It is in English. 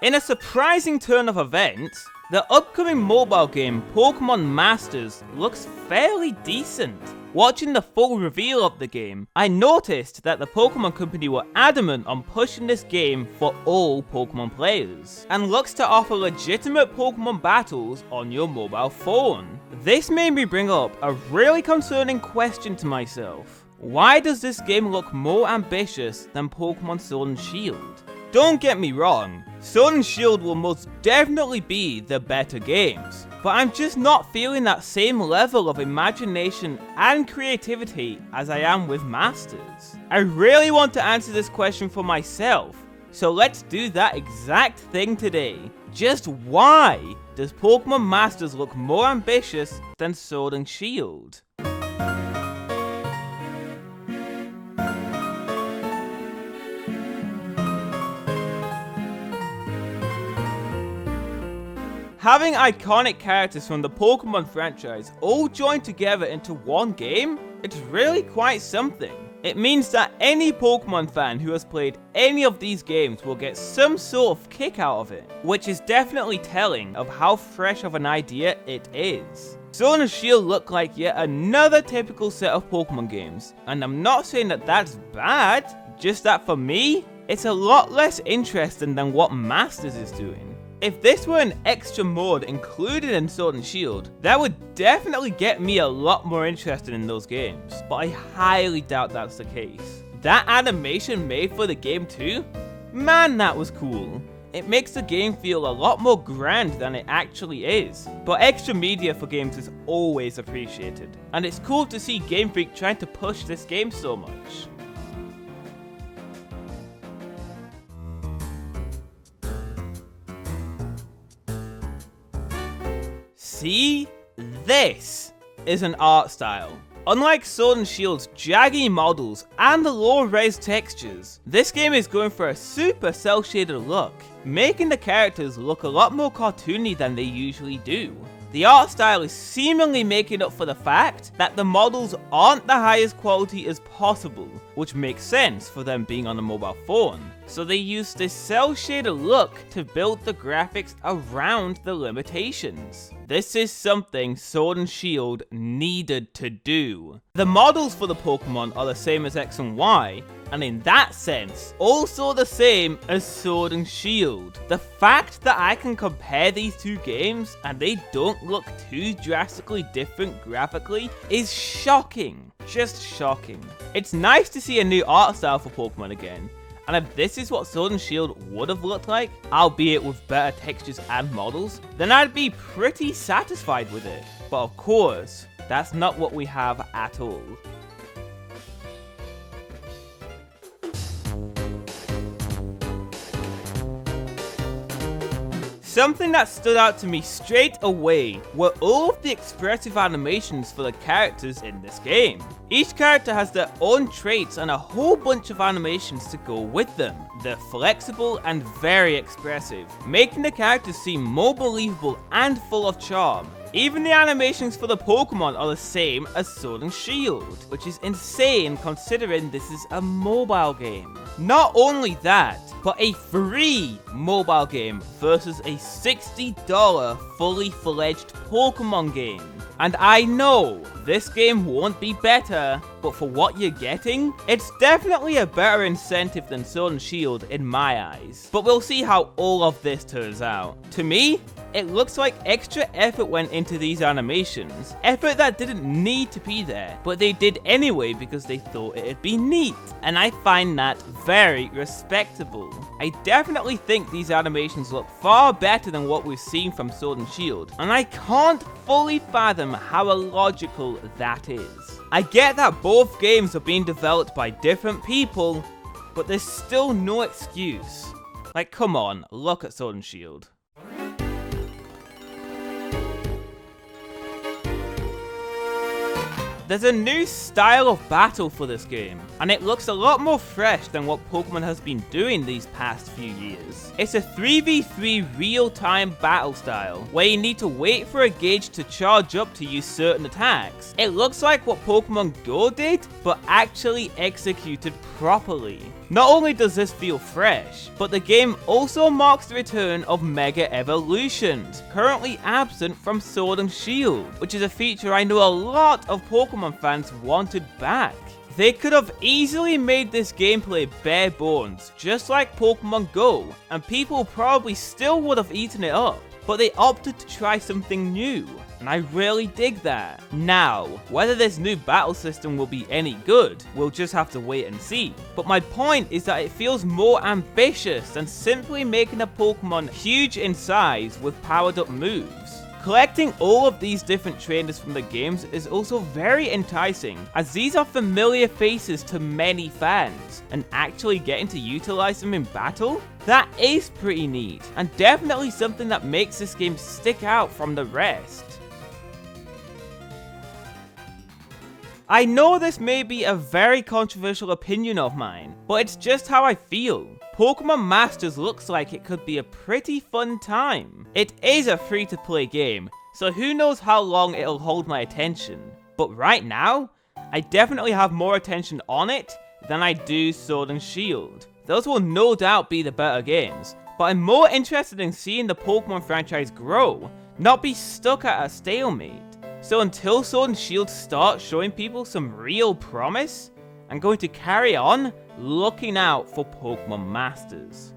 In a surprising turn of events, the upcoming mobile game Pokémon Masters looks fairly decent. Watching the full reveal of the game, I noticed that the Pokémon company were adamant on pushing this game for all Pokémon players, and looks to offer legitimate Pokémon battles on your mobile phone. This made me bring up a really concerning question to myself. Why does this game look more ambitious than Pokémon Sword and Shield? Don't get me wrong, Sword and Shield will most definitely be the better games, but I'm just not feeling that same level of imagination and creativity as I am with Masters. I really want to answer this question for myself, so let's do that exact thing today. Just why does Pokémon Masters look more ambitious than Sword and Shield? Having iconic characters from the Pokémon franchise all joined together into one game, it's really quite something. It means that any Pokémon fan who has played any of these games will get some sort of kick out of it, which is definitely telling of how fresh of an idea it is. Sword and Shield look like yet another typical set of Pokémon games, and I'm not saying that that's bad, just that for me, it's a lot less interesting than what Masters is doing. If this were an extra mode included in Sword and Shield, that would definitely get me a lot more interested in those games, but I highly doubt that's the case. That animation made for the game too? Man, that was cool. It makes the game feel a lot more grand than it actually is, but extra media for games is always appreciated, and it's cool to see Game Freak trying to push this game so much. See? This is an art style. Unlike Sword and Shield's jaggy models and the low-res textures, this game is going for a super cel-shaded look, making the characters look a lot more cartoony than they usually do. The art style is seemingly making up for the fact that the models aren't the highest quality as possible, which makes sense for them being on a mobile phone. So they use this cel-shaded look to build the graphics around the limitations. This is something Sword and Shield needed to do. The models for the Pokemon are the same as X and Y, and in that sense, also the same as Sword and Shield. The fact that I can compare these two games and they don't look too drastically different graphically is shocking. Just shocking. It's nice to see a new art style for Pokemon again, and if this is what Sword and Shield would have looked like, albeit with better textures and models, then I'd be pretty satisfied with it. But of course, that's not what we have at all. Something that stood out to me straight away were all of the expressive animations for the characters in this game. Each character has their own traits and a whole bunch of animations to go with them. They're flexible and very expressive, making the characters seem more believable and full of charm. Even the animations for the Pokemon are the same as Sword and Shield, which is insane considering this is a mobile game. Not only that, but a free mobile game versus a $60 fully fledged Pokemon game. And I know this game won't be better, but for what you're getting, it's definitely a better incentive than Sword and Shield in my eyes. But we'll see how all of this turns out. To me, it looks like extra effort went into these animations, effort that didn't need to be there, but they did anyway because they thought it'd be neat, and I find that very respectable. I definitely think these animations look far better than what we've seen from Sword and Shield, and I can't fully fathom how illogical that is. I get that both games are being developed by different people, but there's still no excuse. Like, come on, look at Sword and Shield. There's a new style of battle for this game, and it looks a lot more fresh than what Pokemon has been doing these past few years. It's a 3v3 real-time battle style, where you need to wait for a gauge to charge up to use certain attacks. It looks like what Pokemon Go did, but actually executed properly. Not only does this feel fresh, but the game also marks the return of Mega Evolutions, currently absent from Sword and Shield, which is a feature I know a lot of Pokemon fans wanted back. They could have easily made this gameplay bare bones, just like Pokemon Go, and people probably still would have eaten it up, but they opted to try something new, and I really dig that. Now, whether this new battle system will be any good, we'll just have to wait and see. But my point is that it feels more ambitious than simply making a Pokemon huge in size with powered up moves. Collecting all of these different trainers from the games is also very enticing, as these are familiar faces to many fans, and actually getting to utilize them in battle? That is pretty neat, and definitely something that makes this game stick out from the rest. I know this may be a very controversial opinion of mine, but it's just how I feel. Pokémon Masters looks like it could be a pretty fun time. It is a free-to-play game, so who knows how long it'll hold my attention. But right now, I definitely have more attention on it than I do Sword and Shield. Those will no doubt be the better games, but I'm more interested in seeing the Pokemon franchise grow, not be stuck at a stalemate. So until Sword and Shield start showing people some real promise, I'm going to carry on looking out for Pokemon Masters.